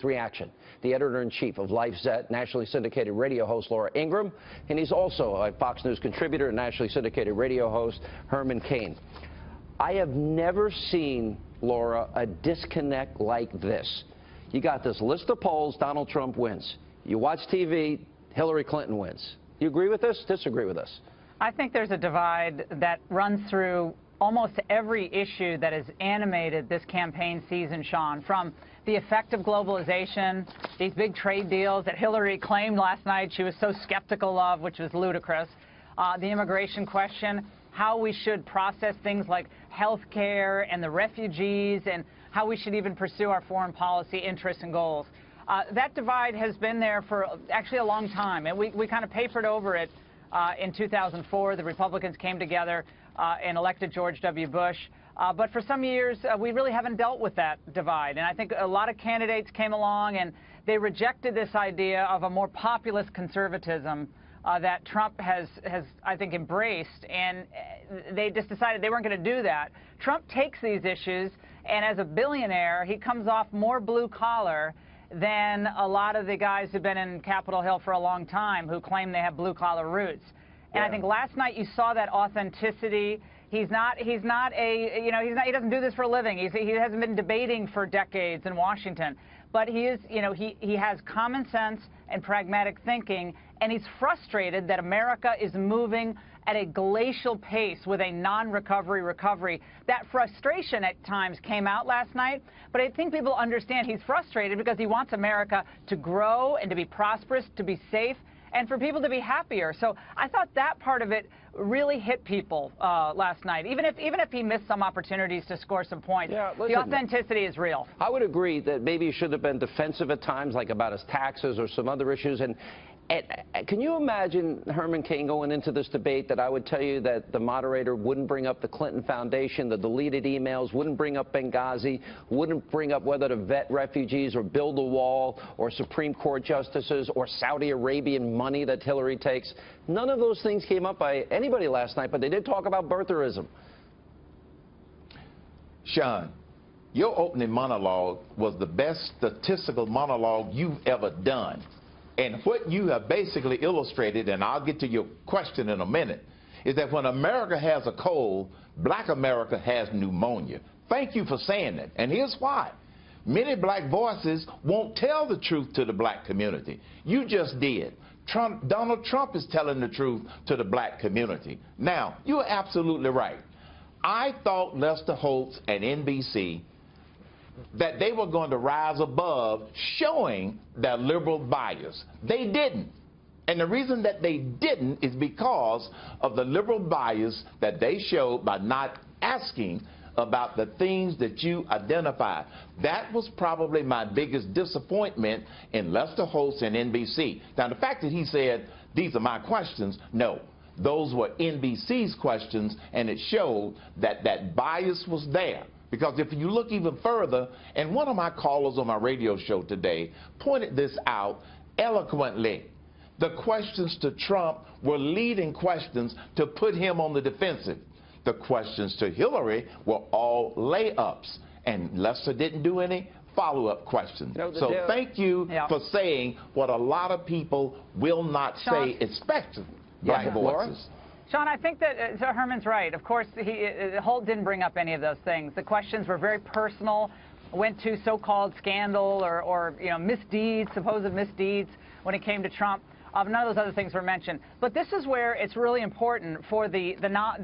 Reaction. The editor-in-chief of Life's nationally syndicated radio host Laura Ingraham, and he's also a Fox News contributor and nationally syndicated radio host Herman Cain. I have never seen, Laura, a disconnect like this. You got this list of polls, Donald Trump wins. You watch TV, Hillary Clinton wins. You agree with this? Disagree with this? I think there's a divide that runs through almost every issue that has animated this campaign season, Sean, from the effect of globalization, these big trade deals that Hillary claimed last night she was so skeptical of, which was ludicrous, the immigration question, how we should process things like health care and the refugees, and how we should even pursue our foreign policy interests and goals. That divide has been there for actually a long time, and we kind of papered over it in 2004. The Republicans came together and elected George W. Bush. But for some years, we really haven't dealt with that divide. And I think a lot of candidates came along and they rejected this idea of a more populist conservatism that Trump has, I think, embraced. And they just decided they weren't going to do that. Trump takes these issues, and as a billionaire, he comes off more blue-collar than a lot of the guys who've been in Capitol Hill for a long time who claim they have blue-collar roots. And I think last night you saw that authenticity. He doesn't do this for a living. He hasn't been debating for decades in Washington. But he is, he has common sense and pragmatic thinking, and he's frustrated that America is moving at a glacial pace with a non-recovery recovery. That frustration at times came out last night, but I think people understand he's frustrated because he wants America to grow and to be prosperous, to be safe, and for people to be happier. So I thought that part of it really hit people last night, even if he missed some opportunities to score some points. Yeah, listen, the authenticity is real. I would agree that maybe he should have been defensive at times, like about his taxes or some other issues. And can you imagine Herman Cain going into this debate that I would tell you that the moderator wouldn't bring up the Clinton Foundation, the deleted emails, wouldn't bring up Benghazi, wouldn't bring up whether to vet refugees or build a wall or Supreme Court justices or Saudi Arabian money that Hillary takes? None of those things came up by anybody last night, but they did talk about birtherism. Sean, your opening monologue was the best statistical monologue you've ever done. And what you have basically illustrated, and I'll get to your question in a minute, is that when America has a cold, black America has pneumonia. Thank you for saying that. And here's why. Many black voices won't tell the truth to the black community. You just did. Donald Trump is telling the truth to the black community. Now, you're absolutely right. I thought Lester Holt and NBC that they were going to rise above showing their liberal bias. They didn't. And the reason that they didn't is because of the liberal bias that they showed by not asking about the things that you identified. That was probably my biggest disappointment in Lester Holt and NBC. Now, the fact that he said, these are my questions, no. Those were NBC's questions, and it showed that that bias was there. Because if you look even further, and one of my callers on my radio show today pointed this out eloquently, the questions to Trump were leading questions to put him on the defensive. The questions to Hillary were all layups, and Lester didn't do any follow-up questions. So thank you for saying what a lot of people will not say, especially black voices. Sean, I think that Herman's right. Of course, Holt didn't bring up any of those things. The questions were very personal, went to so-called scandal or misdeeds, supposed misdeeds when it came to Trump. None of those other things were mentioned. But this is where it's really important for the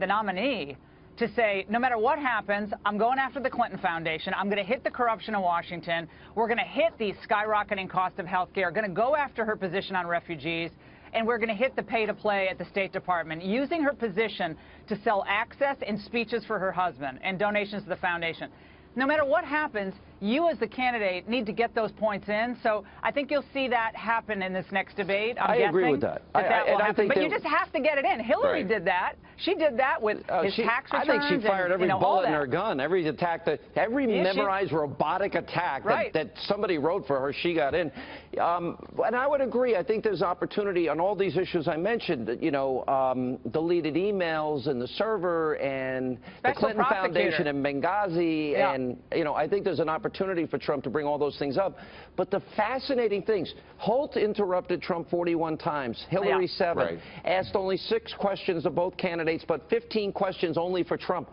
nominee to say, no matter what happens, I'm going after the Clinton Foundation. I'm going to hit the corruption in Washington. We're going to hit the skyrocketing cost of health care. Going to go after her position on refugees. And we're going to hit the pay-to-play at the State Department, using her position to sell access and speeches for her husband and donations to the foundation. No matter what happens, you as the candidate need to get those points in. So I think you'll see that happen in this next debate. I agree with that. That will happen. But you just have to get it in. Hillary did that. She did that with his tax returns. I think she fired every bullet in her gun, every attack, every memorized robotic attack that somebody wrote for her, she got in. And I would agree. I think there's opportunity on all these issues I mentioned, deleted emails and the server and the Clinton Foundation and Benghazi. And, I think there's an opportunity opportunity for Trump to bring all those things up. But the fascinating things, Holt interrupted Trump 41 times, Hillary 7, Right. asked only 6 questions of both candidates, but 15 questions only for Trump.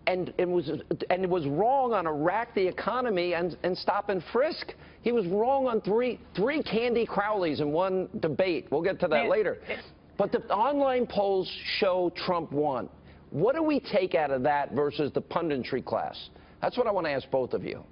And it was wrong on Iraq, the economy, and stop and frisk. He was wrong on three Candy Crowleys in one debate. We'll get to that later. But the online polls show Trump won. What do we take out of that versus the punditry class? That's what I want to ask both of you.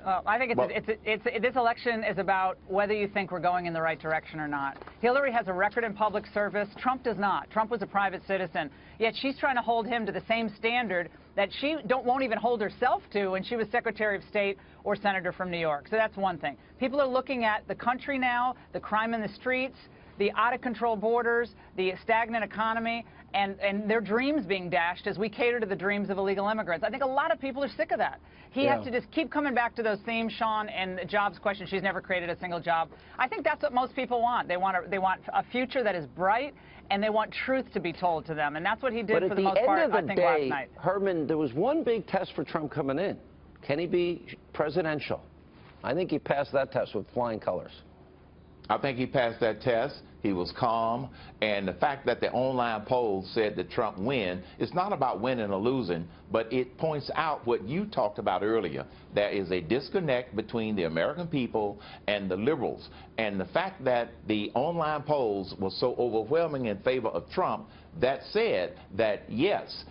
I think this election is about whether you think we're going in the right direction or not. Hillary has a record in public service. Trump does not. Trump was a private citizen. Yet she's trying to hold him to the same standard that she won't even hold herself to when she was Secretary of State or Senator from New York. So that's one thing. People are looking at the country now, the crime in the streets, the out-of-control borders, the stagnant economy, and their dreams being dashed as we cater to the dreams of illegal immigrants. I think a lot of people are sick of that. He has to just keep coming back to those themes, Sean, and the jobs question. She's never created a single job. I think that's what most people want. They want a future that is bright, and they want truth to be told to them. And that's what he did for the most part, I think, last night. Herman, there was one big test for Trump coming in. Can he be presidential? I think he passed that test with flying colors. I think he passed that test. He was calm. And the fact that the online polls said that Trump win, it's not about winning or losing, but it points out what you talked about earlier. There is a disconnect between the American people and the liberals. And the fact that the online polls were so overwhelming in favor of Trump, that said that, yes,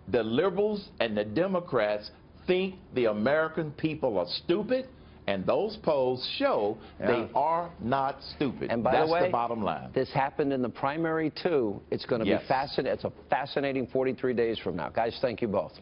the liberals and the Democrats think the American people are stupid. And those polls show they are not stupid. And by the way, that's the bottom line. This happened in the primary, too. It's going to be fascinating. It's a fascinating 43 days from now. Guys, thank you both.